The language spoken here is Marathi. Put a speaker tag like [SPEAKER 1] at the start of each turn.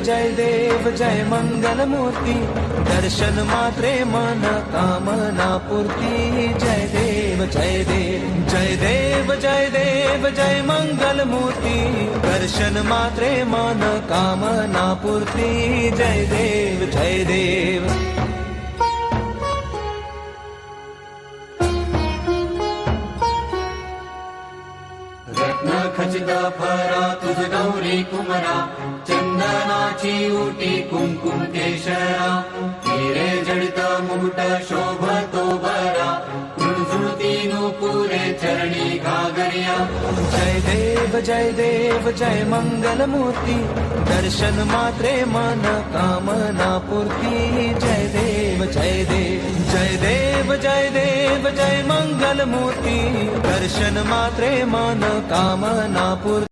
[SPEAKER 1] जय देव जय मंगल मूर्ती, दर्शन मात्रे मन कामना पूर्ती। जय देव जय देव जय देव जय देव जय मंगल मूर्ती, दर्शन मात्रे मन कामना पूर्ती। जय देव जय देव।
[SPEAKER 2] रत्न खचित फरा तुझ गौरी कुमरा, चंदनाची उटी कुंकुम केशरा, हिरे जडित मुकुट शोभतो बरा, झुळझुळती नूपुरे चरणी घागरिया।
[SPEAKER 1] जय देव जय मंगल मूर्ती, दर्शन मात्रे मन कामना पूर्ती। जय देव जय देव जय देव जय देव जय मंगल मूर्ती, दर्शन मात्रे मन कामना पूर्ती।